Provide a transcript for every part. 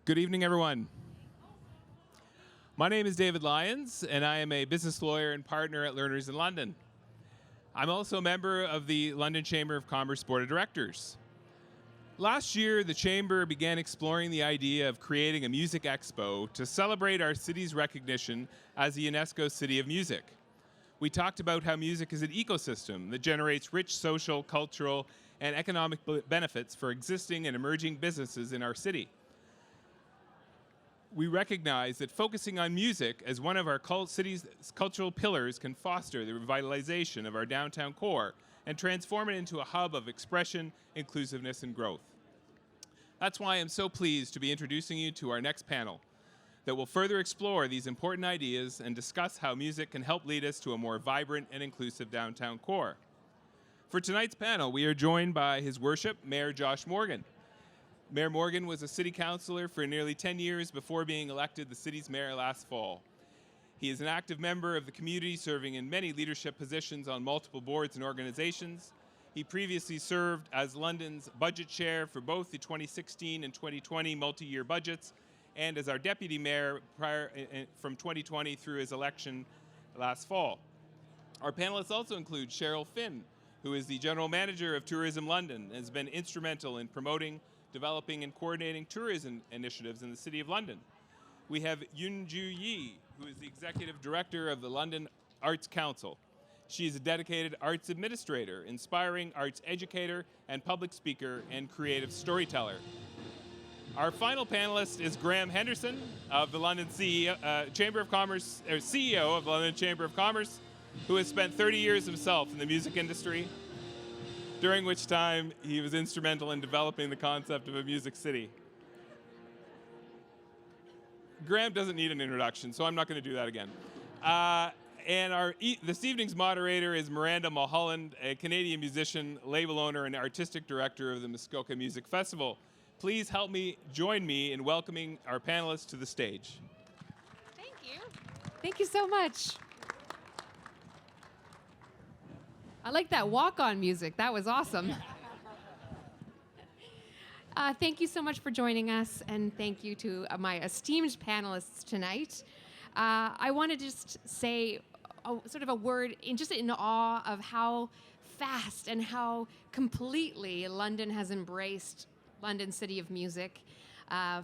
Good evening, everyone. My name is David Lyons, and I am a business lawyer and partner at Learners in London. I'm also a member of the London Chamber of Commerce Board of Directors. Last year, the Chamber began exploring the idea of creating a music expo to celebrate our city's recognition as a UNESCO City of Music. We talked about how music is an ecosystem that generates rich social, cultural, and economic benefits for existing and emerging businesses in our city. We recognize that focusing on music as one of our city's cultural pillars can foster the revitalization of our downtown core and transform it into a hub of expression, inclusiveness, and growth. That's why I'm so pleased to be introducing you to our next panel that will further explore these important ideas and discuss how music can help lead us to a more vibrant and inclusive downtown core. For tonight's panel, we are joined by His Worship, Mayor Josh Morgan. Mayor Morgan was a city councillor for nearly 10 years before being elected the city's mayor last fall. He is an active member of the community, serving in many leadership positions on multiple boards and organizations. He previously served as London's budget chair for both the 2016 and 2020 multi-year budgets, and as our deputy mayor from 2020 through his election last fall. Our panelists also include Cheryl Finn, who is the general manager of Tourism London and has been instrumental in promoting, developing, and coordinating tourism initiatives in the City of London. We have Eunju, who is the executive director of the London Arts Council. She is a dedicated arts administrator, inspiring arts educator, and public speaker and creative storyteller. Our final panelist is Graham Henderson of the London Chamber of Commerce, or CEO of the London Chamber of Commerce, who has spent 30 years himself in the music industry, during which time he was instrumental in developing the concept of a music city. Graham doesn't need an introduction, so I'm not going to do that again. And this evening's moderator is Miranda Mulholland, a Canadian musician, label owner, and artistic director of the Muskoka Music Festival. Please join me in welcoming our panelists to the stage. Thank you. Thank you so much. I like that walk-on music. That was awesome. Thank you so much for joining us, and thank you to my esteemed panelists tonight. I want to just say sort of a word just in awe of how fast and how completely London has embraced London City of Music,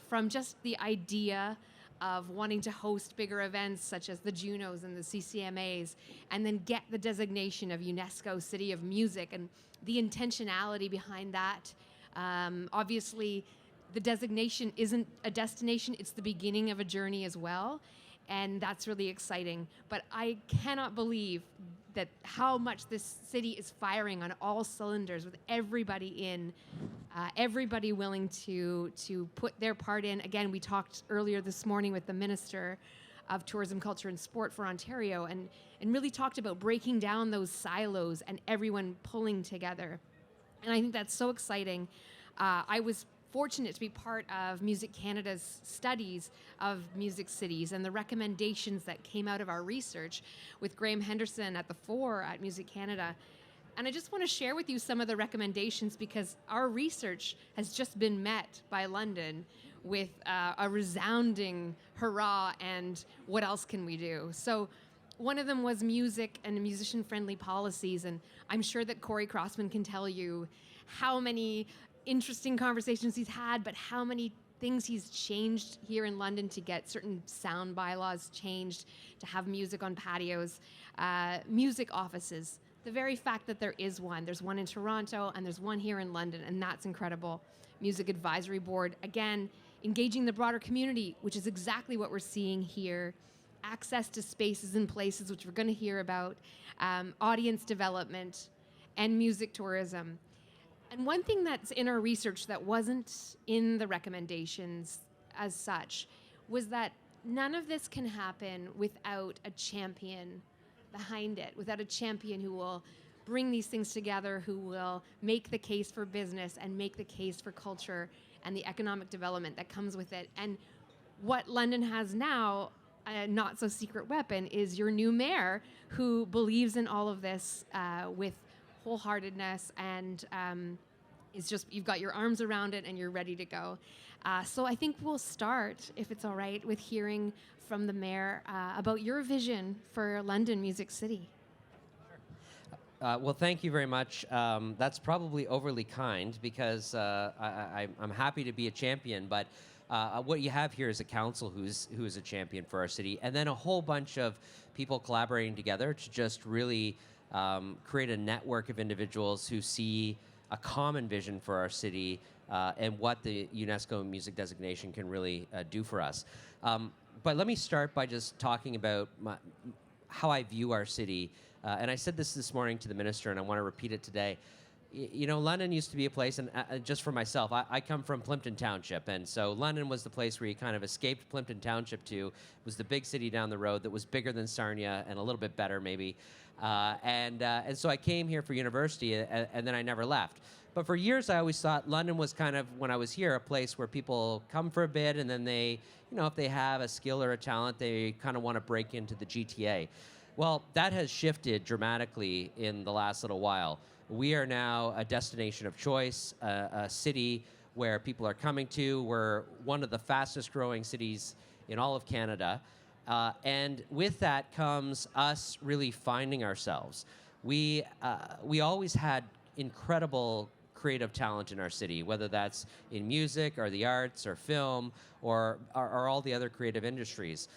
from just the idea of wanting to host bigger events such as the Junos and the CCMAs, and then get the designation of UNESCO City of Music and the intentionality behind that. Obviously, the designation isn't a destination, it's the beginning of a journey as well, and that's really exciting. But I cannot believe that how much this city is firing on all cylinders with everybody everybody willing to put their part in. Again, we talked earlier this morning with the Minister of Tourism, Culture and Sport for Ontario and really talked about breaking down those silos and everyone pulling together. And I think that's so exciting. I was fortunate to be part of Music Canada's studies of music cities and the recommendations that came out of our research with Graham Henderson at the fore at Music Canada. And I just want to share with you some of the recommendations because our research has just been met by London with a resounding hurrah and what else can we do? So one of them was music and musician-friendly policies, and I'm sure that Corey Crossman can tell you how many interesting conversations he's had, but how many things he's changed here in London to get certain sound bylaws changed, to have music on patios, music offices. The very fact that there is one, there's one in Toronto and there's one here in London, and that's incredible. Music Advisory Board, again, engaging the broader community, which is exactly what we're seeing here. Access to spaces and places, which we're going to hear about, audience development, and music tourism. And one thing that's in our research that wasn't in the recommendations as such was that none of this can happen without a champion behind it, without a champion who will bring these things together, who will make the case for business and make the case for culture and the economic development that comes with it. And what London has now, a not so secret weapon, is your new mayor who believes in all of this with wholeheartedness and is just, you've got your arms around it and you're ready to go. So I think we'll start, if it's all right, with hearing from the mayor about your vision for London Music City. Well, thank you very much. That's probably overly kind because I'm happy to be a champion, but what you have here is a council who's a champion for our city, and then a whole bunch of people collaborating together to just really create a network of individuals who see a common vision for our city and what the UNESCO music designation can really do for us. But let me start by just talking about how I view our city. And I said this morning to the minister, and I want to repeat it today. You know, London used to be a place, and just for myself, I come from Plimpton Township, and so London was the place where you kind of escaped Plimpton Township to. It was the big city down the road that was bigger than Sarnia and a little bit better, maybe. And so I came here for university, and then I never left. But for years, I always thought London was kind of, when I was here, a place where people come for a bit, and then they, you know, if they have a skill or a talent, they kind of want to break into the GTA. Well, that has shifted dramatically in the last little while. We are now a destination of choice, a city where people are coming to. We're one of the fastest growing cities in all of Canada. And with that comes us really finding ourselves. We always had incredible creative talent in our city, whether that's in music or the arts or film or all the other creative industries.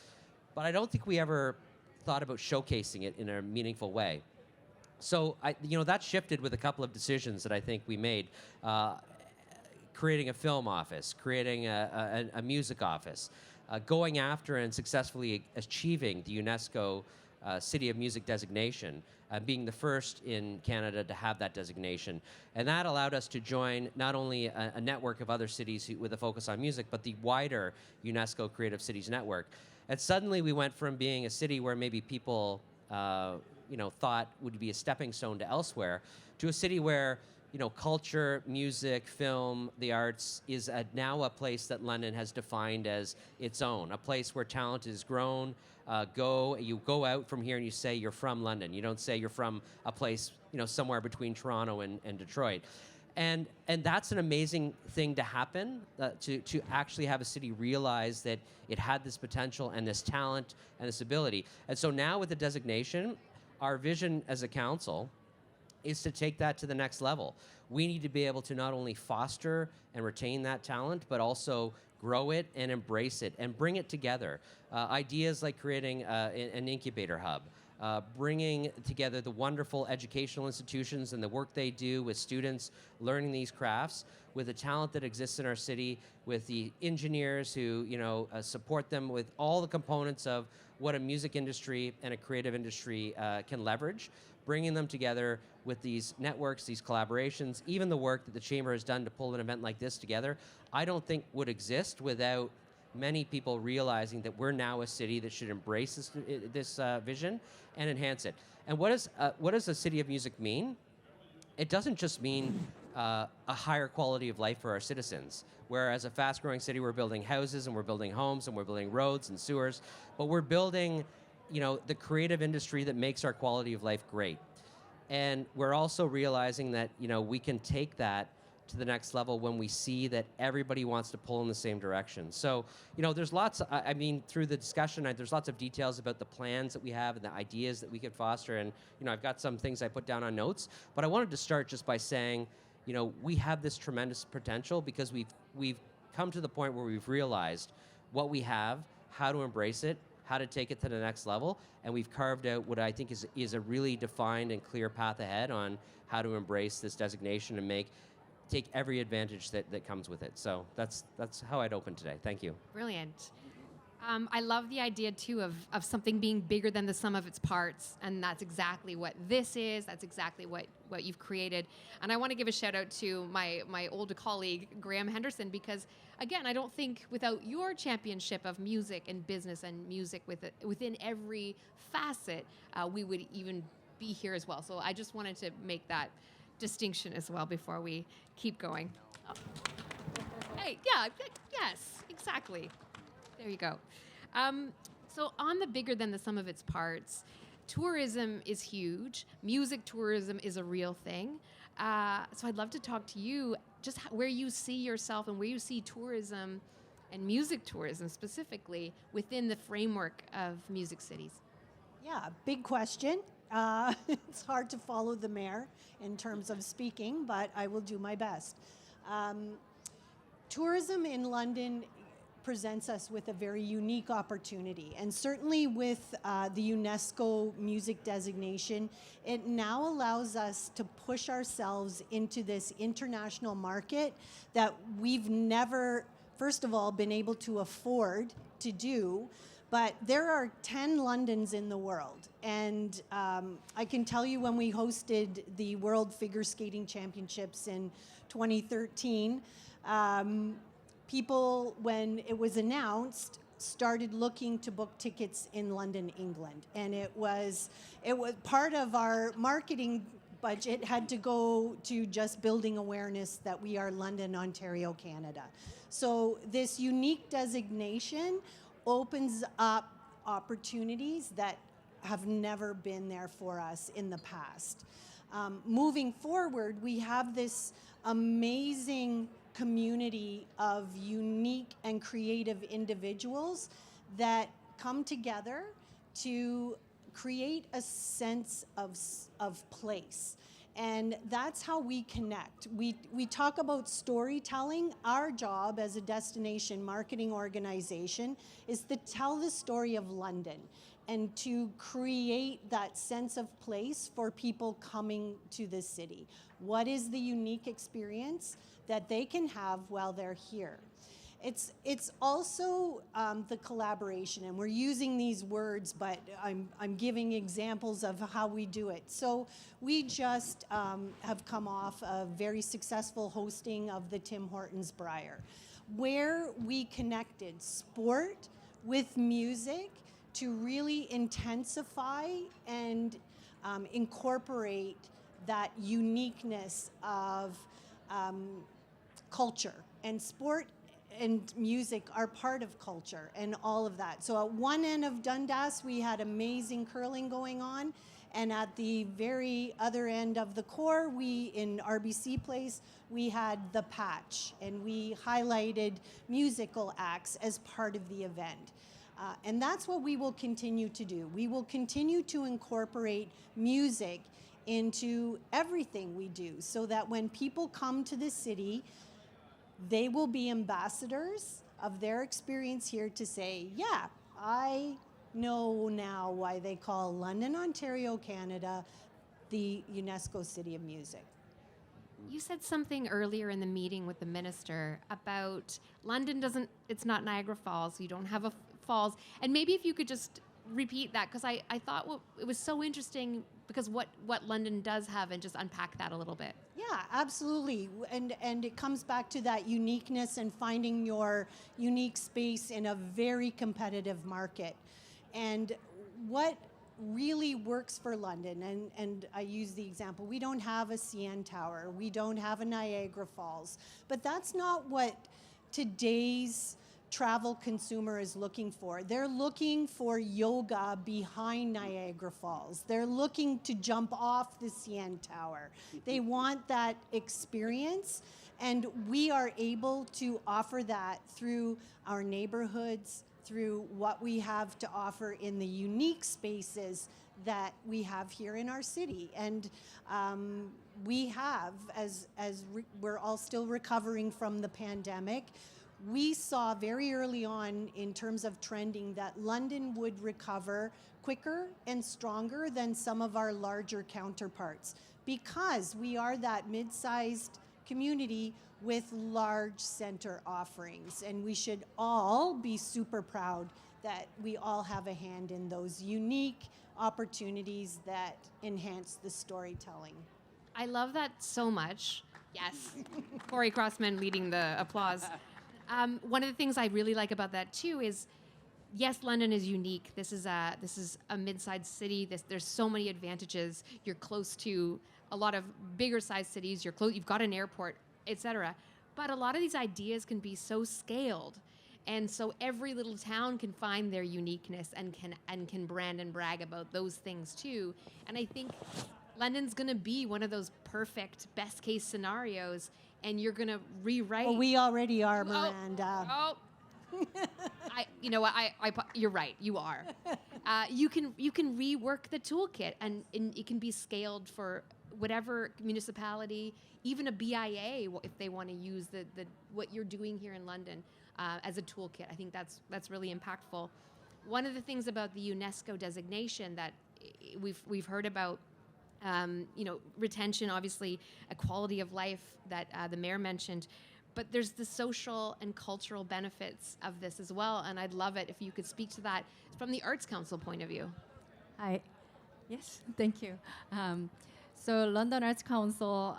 But I don't think we ever thought about showcasing it in a meaningful way. So that shifted with a couple of decisions that I think we made. Creating a film office, creating a music office, going after and successfully achieving the UNESCO City of Music designation, being the first in Canada to have that designation. And that allowed us to join not only a network of other cities with a focus on music, but the wider UNESCO Creative Cities Network. And suddenly we went from being a city where maybe people thought would be a stepping stone to elsewhere, to a city where culture, music, film, the arts is now a place that London has defined as its own, a place where talent is grown. You go out from here and you say you're from London. You don't say you're from a place somewhere between Toronto and Detroit. And that's an amazing thing to happen, to actually have a city realize that it had this potential and this talent and this ability. And so now with the designation, our vision as a council is to take that to the next level. We need to be able to not only foster and retain that talent, but also grow it and embrace it and bring it together. Ideas like creating an incubator hub, bringing together the wonderful educational institutions and the work they do with students learning these crafts, with the talent that exists in our city, with the engineers who support them, with all the components of what a music industry and a creative industry can leverage, bringing them together with these networks, these collaborations, even the work that the Chamber has done to pull an event like this together, I don't think would exist without many people realizing that we're now a city that should embrace this vision and enhance it. And what does a city of music mean? It doesn't just mean a higher quality of life for our citizens. Whereas a fast-growing city, we're building houses and we're building homes and we're building roads and sewers, but we're building, the creative industry that makes our quality of life great. And we're also realizing that, we can take that to the next level when we see that everybody wants to pull in the same direction. So, there's lots, through the discussion, there's lots of details about the plans that we have and the ideas that we could foster. And, I've got some things I put down on notes, but I wanted to start just by saying, we have this tremendous potential because we've come to the point where we've realized what we have, how to embrace it, how to take it to the next level, and we've carved out what I think is a really defined and clear path ahead on how to embrace this designation and take every advantage that comes with it. So that's how I'd open today. Thank you. Brilliant. I love the idea too of something being bigger than the sum of its parts, and that's exactly what this is. That's exactly what you've created. And I want to give a shout out to my old colleague Graham Henderson, because again, I don't think without your championship of music and business and music within every facet, we would even be here as well. So I just wanted to make that distinction as well before we keep going. Oh. Hey, yeah, yes, exactly. There you go. So on the bigger than the sum of its parts, tourism is huge. Music tourism is a real thing. So I'd love to talk to you just where you see yourself and where you see tourism and music tourism specifically within the framework of music cities. Yeah, big question. It's hard to follow the mayor in terms of speaking, but I will do my best. Tourism in London presents us with a very unique opportunity, and certainly with the UNESCO music designation, it now allows us to push ourselves into this international market that we've never, first of all, been able to afford to do. But there are 10 Londons in the world, and I can tell you when we hosted the World Figure Skating Championships in 2013, people, when it was announced, started looking to book tickets in London, England, and it was part of our marketing budget had to go to just building awareness that we are London, Ontario, Canada. So this unique designation opens up opportunities that have never been there for us in the past. Moving forward, we have this amazing community of unique and creative individuals that come together to create a sense of place. And that's how we connect. We talk about storytelling. Our job as a destination marketing organization is to tell the story of London and to create that sense of place for people coming to the city. What is the unique experience that they can have while they're here? It's also the collaboration, and we're using these words, but I'm giving examples of how we do it. So we just have come off a very successful hosting of the Tim Hortons Briar, where we connected sport with music to really intensify and incorporate that uniqueness of culture. And sport and music are part of culture and all of that. So at one end of Dundas, we had amazing curling going on. And at the very other end of the core, in RBC Place, we had The Patch. And we highlighted musical acts as part of the event. And that's what we will continue to do. We will continue to incorporate music into everything we do so that when people come to the city, they will be ambassadors of their experience here to say, yeah, I know now why they call London, Ontario, Canada, the UNESCO City of Music. You said something earlier in the meeting with the minister about London it's not Niagara Falls, you don't have a falls. And maybe if you could just repeat that, because I thought it was so interesting because what London does have, and just unpack that a little bit. Yeah, absolutely. And it comes back to that uniqueness and finding your unique space in a very competitive market. And what really works for London, and I use the example, we don't have a CN Tower, we don't have a Niagara Falls, but that's not what today's travel consumer is looking for. They're looking for yoga behind Niagara Falls. They're looking to jump off the CN Tower. They want that experience, and we are able to offer that through our neighborhoods, through what we have to offer in the unique spaces that we have here in our city. And we have, as we're all still recovering from the pandemic, we saw very early on in terms of trending that London would recover quicker and stronger than some of our larger counterparts because we are that mid-sized community with large center offerings. And we should all be super proud that we all have a hand in those unique opportunities that enhance the storytelling. I love that so much. Yes. Corey Crossman leading the applause. One of the things I really like about that too is, yes, London is unique. This is a mid-sized city. There's so many advantages. You're close to a lot of bigger sized cities. You've got an airport, etc. But a lot of these ideas can be so scaled, and so every little town can find their uniqueness and can brand and brag about those things too. And I think London's going to be one of those perfect best case scenarios, and you're going to rewrite. Well, we already are, Miranda. Oh, you know what? You're right. You are. You can rework the toolkit, and it can be scaled for whatever municipality, even a BIA, if they want to use the what you're doing here in London as a toolkit. I think that's really impactful. One of the things about the UNESCO designation that we've heard about. Retention, obviously, a quality of life that the mayor mentioned, but there's the social and cultural benefits of this as well. And I'd love it if you could speak to that from the Arts Council point of view. Hi. Yes, thank you. So London Arts Council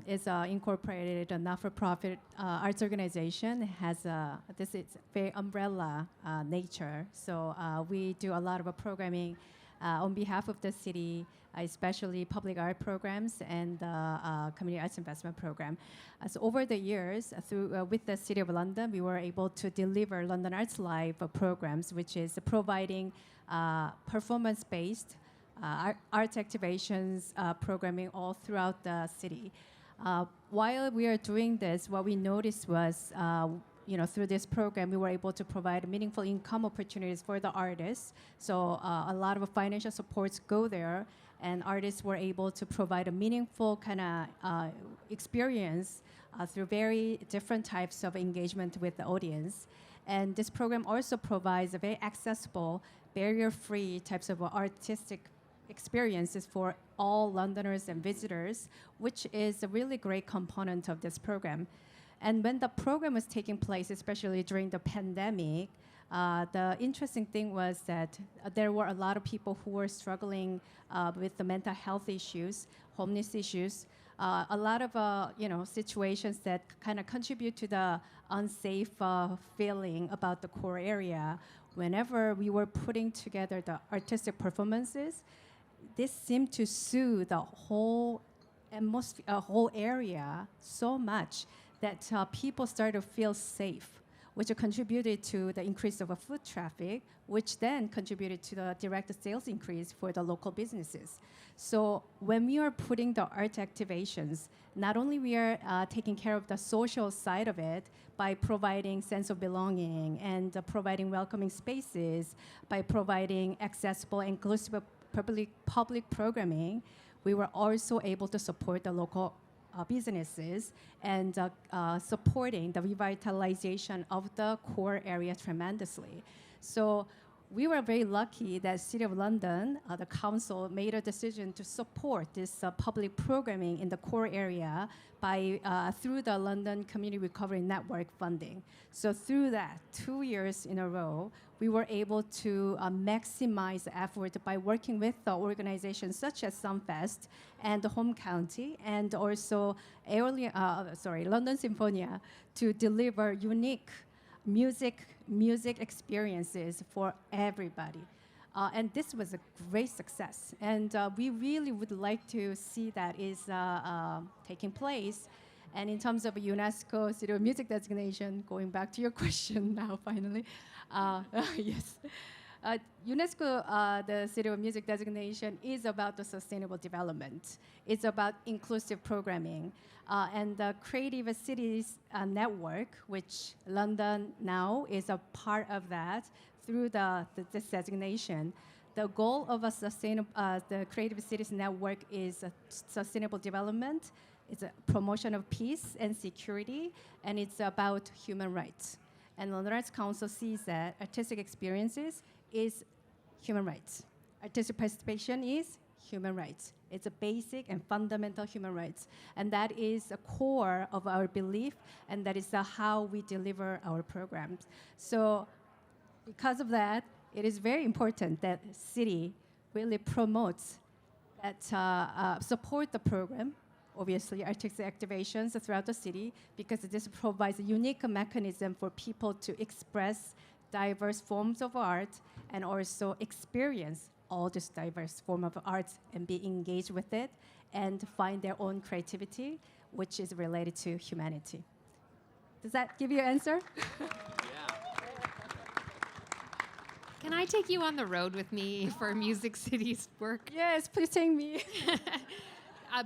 is incorporated a not-for-profit arts organization. It has this is very umbrella nature. So we do a lot of programming on behalf of the city, especially public art programs and community arts investment program. So over the years, through with the City of London, we were able to deliver London Arts Live programs, which is providing performance-based art activations programming all throughout the city. While we are doing this, what we noticed was through this program, we were able to provide meaningful income opportunities for the artists. So a lot of financial supports go there, and artists were able to provide a meaningful kind of experience through very different types of engagement with the audience. And this program also provides a very accessible, barrier-free types of artistic experiences for all Londoners and visitors, which is a really great component of this program. And when the program was taking place, especially during the pandemic, the interesting thing was that there were a lot of people who were struggling with the mental health issues, homeless issues, a lot of situations that kind of contribute to the unsafe feeling about the core area. Whenever we were putting together the artistic performances, this seemed to soothe the whole atmosphere, whole area so much that people started to feel safe, which contributed to the increase of foot traffic, which then contributed to the direct sales increase for the local businesses. So when we are putting the art activations, not only we are taking care of the social side of it by providing sense of belonging and providing welcoming spaces, by providing accessible, inclusive public programming, we were also able to support the local businesses and supporting the revitalization of the core area tremendously. So we were very lucky that City of London, the council, made a decision to support this public programming in the core area by through the London Community Recovery Network funding. So through that, 2 years in a row, we were able to maximize the effort by working with the organizations such as Sunfest and the Home County and also London Symphonia to deliver unique music experiences for everybody. And this was a great success. And we really would like to see that is taking place. And in terms of UNESCO City of Music designation, going back to your question now, finally, yes. UNESCO, the City of Music designation is about the sustainable development. It's about inclusive programming. And the Creative Cities Network, which London now is a part of that through this designation. The goal of the Creative Cities Network is sustainable development. It's a promotion of peace and security, and it's about human rights. And London Arts Council sees that artistic experiences is human rights. Artistic participation is human rights. It's a basic and fundamental human rights. And that is the core of our belief, and that is how we deliver our programs. So because of that, it is very important that the city really promotes that, support the program, obviously artistic activations throughout the city, because this provides a unique mechanism for people to express diverse forms of art and also experience all this diverse form of arts and be engaged with it and find their own creativity, which is related to humanity. Does that give you an answer? Can I take you on the road with me for Music City's work? Yes, please take me.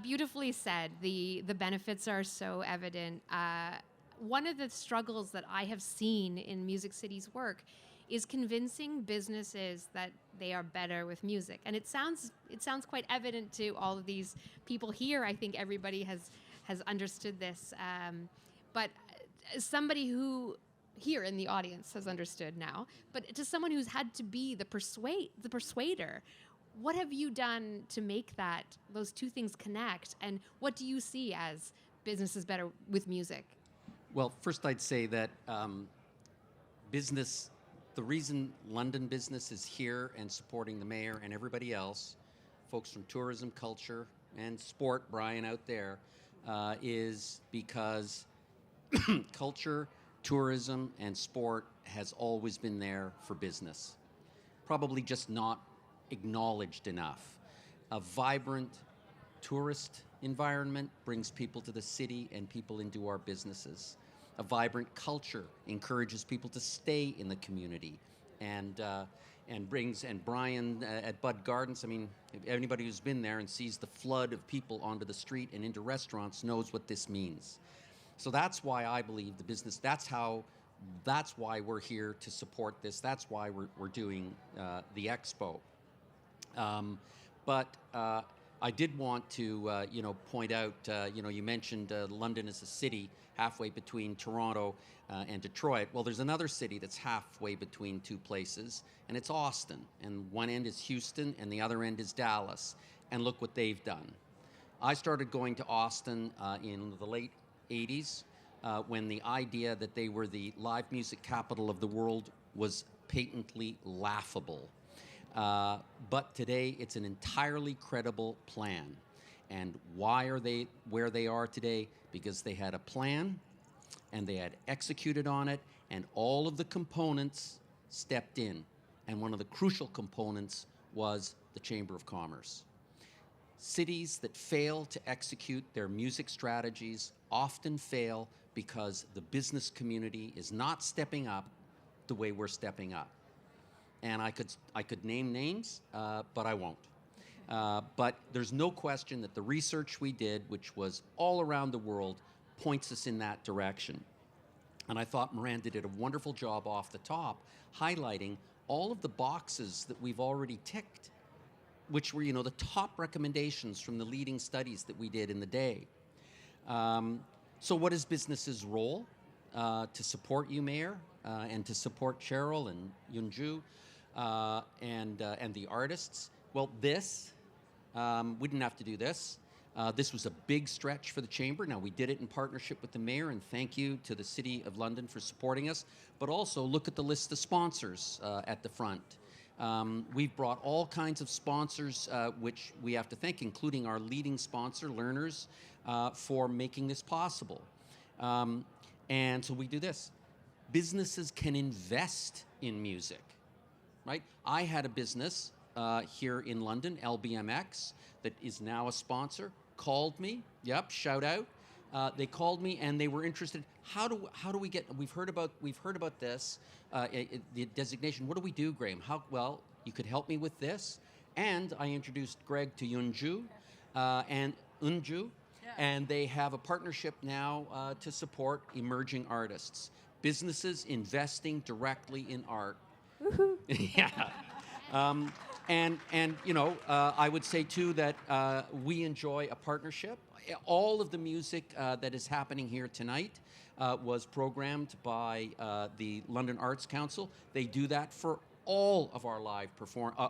Beautifully said. The benefits are so evident. One of the struggles that I have seen in Music City's work is convincing businesses that they are better with music. And it sounds quite evident to all of these people here. I think everybody has understood this. But somebody who here in the audience has understood now, but to someone who's had to be the persuader, what have you done to make those two things connect? And what do you see as businesses better with music? Well, first I'd say that the reason London business is here and supporting the mayor and everybody else, folks from tourism, culture, and sport, Brian out there, is because culture, tourism, and sport has always been there for business. Probably just not acknowledged enough. A vibrant tourist environment brings people to the city and people into our businesses. A vibrant culture encourages people to stay in the community, and Brian at Bud Gardens, I mean, anybody who's been there and sees the flood of people onto the street and into restaurants knows what this means. So that's why I believe the business, that's why we're here to support this. That's why we're doing the Expo. But I did want to, point out, you mentioned London as a city halfway between Toronto and Detroit. Well, there's another city that's halfway between two places, and it's Austin. And one end is Houston, and the other end is Dallas. And look what they've done. I started going to Austin in the late 80s when the idea that they were the live music capital of the world was patently laughable. But today, it's an entirely credible plan. And why are they where they are today? Because they had a plan, and they had executed on it, and all of the components stepped in. And one of the crucial components was the Chamber of Commerce. Cities that fail to execute their music strategies often fail because the business community is not stepping up the way we're stepping up. And I could name names, but I won't. But there's no question that the research we did, which was all around the world, points us in that direction. And I thought Miranda did a wonderful job off the top, highlighting all of the boxes that we've already ticked, which were, the top recommendations from the leading studies that we did in the day. So what is business's role? To support you, Mayor, and to support Cheryl and Eunju and the artists. Well, we didn't have to do this. This was a big stretch for the Chamber. Now, we did it in partnership with the Mayor, and thank you to the City of London for supporting us. But also, look at the list of sponsors at the front. We've brought all kinds of sponsors, which we have to thank, including our leading sponsor, Learners, for making this possible. And so we do this. Businesses can invest in music, right? I had a business here in London, LBMX, that is now a sponsor, called me. Yep, shout out. They called me and they were interested. How do we get? We've heard about this, the designation. What do we do, Graham? Well, you could help me with this. And I introduced Greg to Eunju and Eunju, and they have a partnership now to support emerging artists. Businesses investing directly in art. Woohoo! Yeah. I would say too that we enjoy a partnership. All of the music that is happening here tonight was programmed by the London Arts Council. They do that for all of our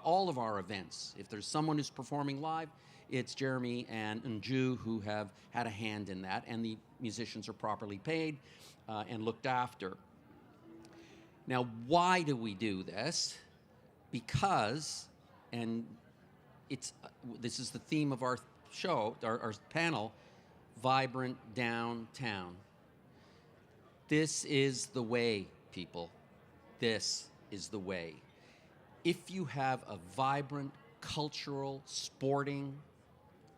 all of our events. If there's someone who's performing live, it's Jeremy and Eunju who have had a hand in that, and the musicians are properly paid and looked after. Now, why do we do this? Because, and this is the theme of our show, our panel, vibrant downtown. This is the way, people. This is the way. If you have a vibrant cultural, sporting,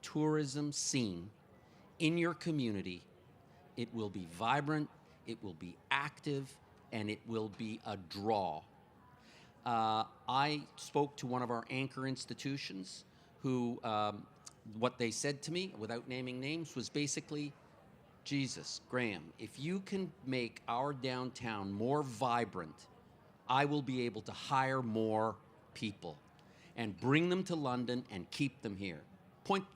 tourism scene in your community, it will be vibrant, it will be active, and it will be a draw. I spoke to one of our anchor institutions who, what they said to me, without naming names, was basically, Jesus, Graham, if you can make our downtown more vibrant, I will be able to hire more people and bring them to London and keep them here.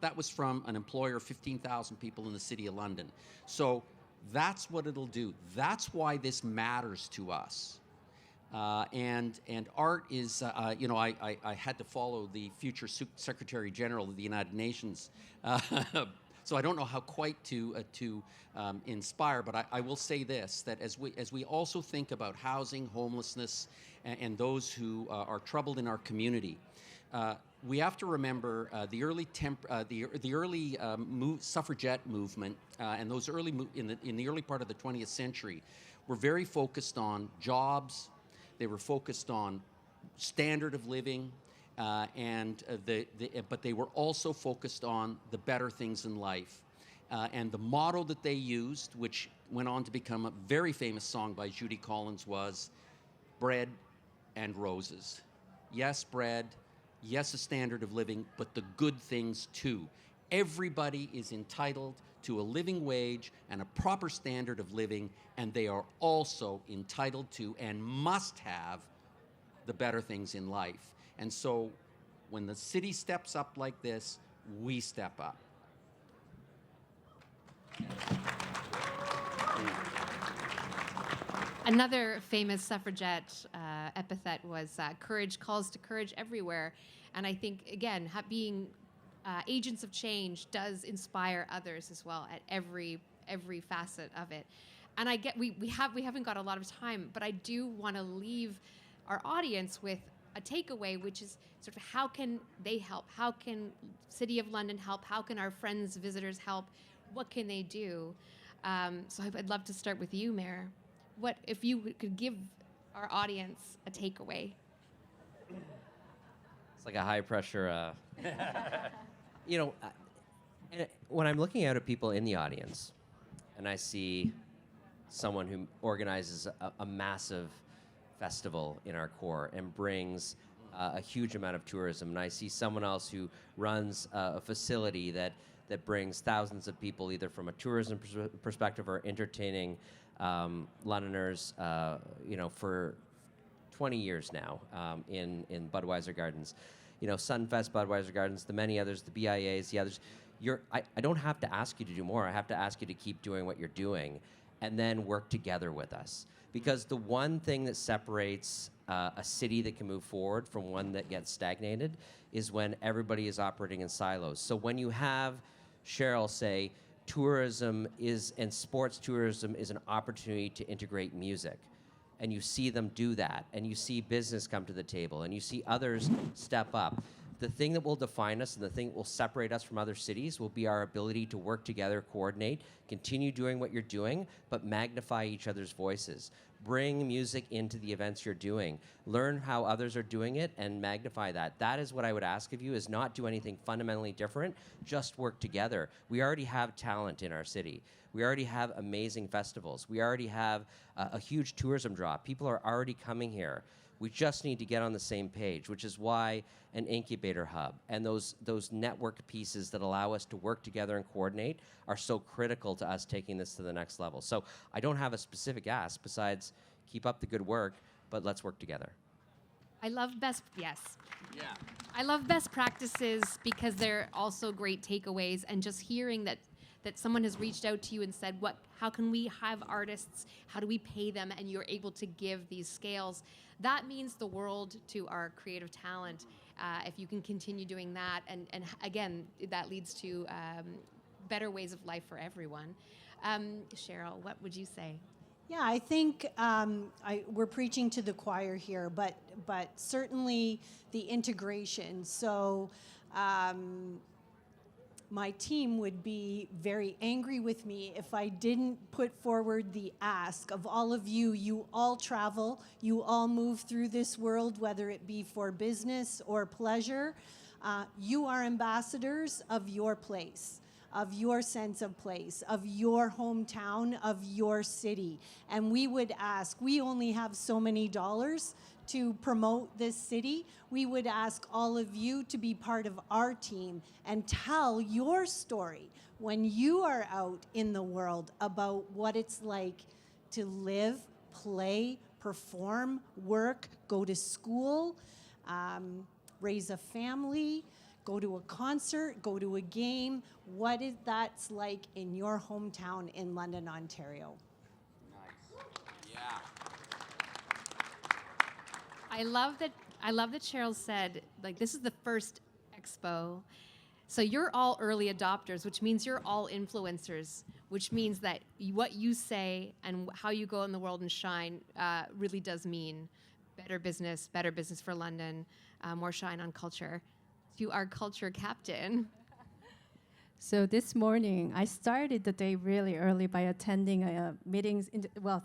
That was from an employer of 15,000 people in the City of London. So that's what it'll do. That's why this matters to us. And art is, you know, I had to follow the future Secretary General of the United Nations, so I don't know how quite to inspire, but I will say this, that as we also think about housing, homelessness, and those who are troubled in our community, we have to remember the early suffragette movement and those in the early part of the 20th century were very focused on jobs. They were focused on standard of living, but they were also focused on the better things in life. And the motto that they used, which went on to become a very famous song by Judy Collins, was bread and roses. Yes, bread. Yes, a standard of living, but the good things too. Everybody is entitled to a living wage and a proper standard of living, and they are also entitled to and must have the better things in life. And so when the city steps up like this, we step up. Another famous suffragette epithet was courage calls to courage everywhere. And I think, again, being agents of change does inspire others as well at every facet of it. And I get we haven't got a lot of time, but I do want to leave our audience with a takeaway, which is sort of how can they help? How can City of London help? How can our friends, visitors help? What can they do? So I'd love to start with you, Mayor. What if you could give our audience a takeaway? It's like a high pressure. You know, when I'm looking out at people in the audience, and I see someone who organizes a massive festival in our core and brings a huge amount of tourism, and I see someone else who runs a facility that brings thousands of people, either from a tourism perspective or entertaining Londoners, you know, for 20 years now in Budweiser Gardens. You know, Sunfest, Budweiser Gardens, the many others, the BIAs, the others. I don't have to ask you to do more. I have to ask you to keep doing what you're doing and then work together with us. Because the one thing that separates a city that can move forward from one that gets stagnated is when everybody is operating in silos. So when you have Cheryl say, tourism and sports tourism is an opportunity to integrate music, and you see them do that, and you see business come to the table, and you see others step up, the thing that will define us and the thing that will separate us from other cities will be our ability to work together, coordinate, continue doing what you're doing, but magnify each other's voices. Bring music into the events you're doing. Learn how others are doing it and magnify that. That is what I would ask of you, is not do anything fundamentally different, just work together. We already have talent in our city. We already have amazing festivals. We already have a huge tourism draw. People are already coming here. We just need to get on the same page, which is why an incubator hub and those network pieces that allow us to work together and coordinate are so critical to us taking this to the next level. So I don't have a specific ask besides keep up the good work, but let's work together. I love Yeah. I love best practices because they're also great takeaways, and just hearing that someone has reached out to you and said, how can we have artists? How do we pay them? And you're able to give these scales. That means the world to our creative talent. If you can continue doing that, and again, that leads to better ways of life for everyone. Cheryl, what would you say? Yeah, I think we're preaching to the choir here, but certainly the integration. So my team would be very angry with me if I didn't put forward the ask of all of you. You all travel, you all move through this world, whether it be for business or pleasure. You are ambassadors of your place, of your sense of place, of your hometown, of your city. And we would ask, we only have so many dollars to promote this city, we would ask all of you to be part of our team and tell your story when you are out in the world about what it's like to live, play, perform, work, go to school, raise a family, go to a concert, go to a game, what is that's like in your hometown in London, Ontario. Nice. Yeah. I love that Cheryl said, like, this is the first expo. So you're all early adopters, which means you're all influencers, which means that what you say and how you go in the world and shine really does mean better business for London, more shine on culture. You are culture captain. So this morning, I started the day really early by attending meetings.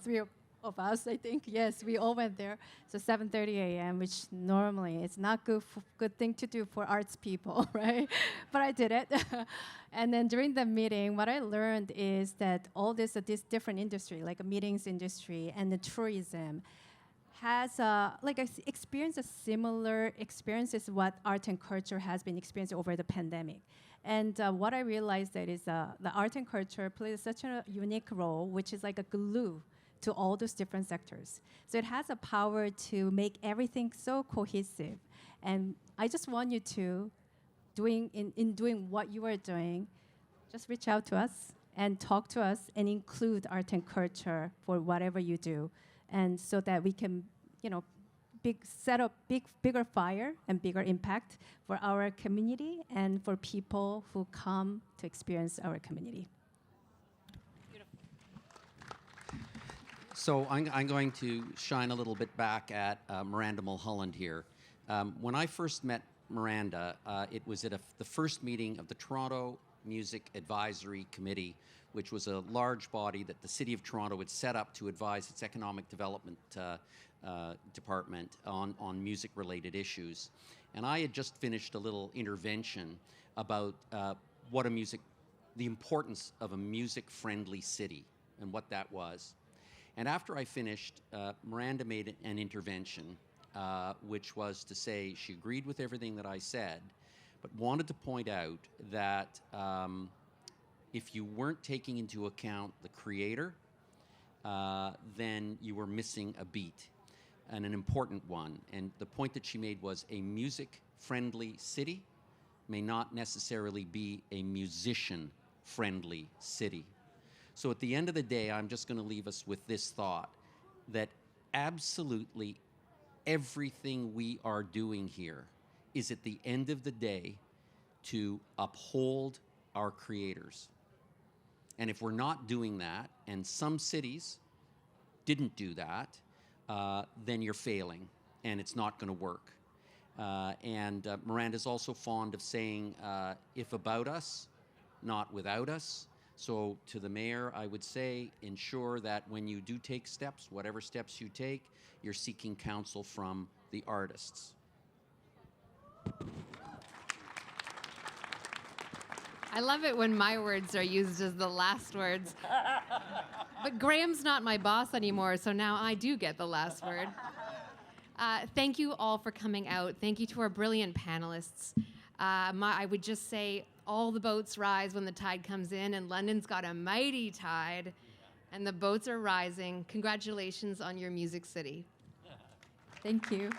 Three of us, I think. Yes, we all went there. So 7:30 a.m., which normally it's not good thing to do for arts people, right? But I did it. And then during the meeting, what I learned is that all this different industry, like a meetings industry and the tourism, has experienced a similar experiences what art and culture has been experiencing over the pandemic. And what I realized that is the art and culture plays such a unique role, which is like a glue to all those different sectors. So it has a power to make everything so cohesive. And I just want you to, in doing what you are doing, just reach out to us and talk to us and include art and culture for whatever you do. And so that we can, set up bigger fire and bigger impact for our community and for people who come to experience our community. So I'm going to shine a little bit back at Miranda Mulholland here. When I first met Miranda, it was at the first meeting of the Toronto Music Advisory Committee, which was a large body that the City of Toronto had set up to advise its economic development department on music-related issues. And I had just finished a little intervention about the importance of a music-friendly city and what that was. And after I finished, Miranda made an intervention, which was to say she agreed with everything that I said, but wanted to point out that if you weren't taking into account the creator, then you were missing a beat, and an important one. And the point that she made was a music-friendly city may not necessarily be a musician-friendly city. So at the end of the day, I'm just going to leave us with this thought, that absolutely everything we are doing here is at the end of the day to uphold our creators. And if we're not doing that, and some cities didn't do that, then you're failing, and it's not going to work. And Miranda's also fond of saying, if about us, not without us. So to the mayor, I would say, ensure that when you do take steps, whatever steps you take, you're seeking counsel from the artists. I love it when my words are used as the last words. But Graham's not my boss anymore, so now I do get the last word. Thank you all for coming out. Thank you to our brilliant panelists. I would just say all the boats rise when the tide comes in, and London's got a mighty tide, and the boats are rising. Congratulations on your music city. Thank you.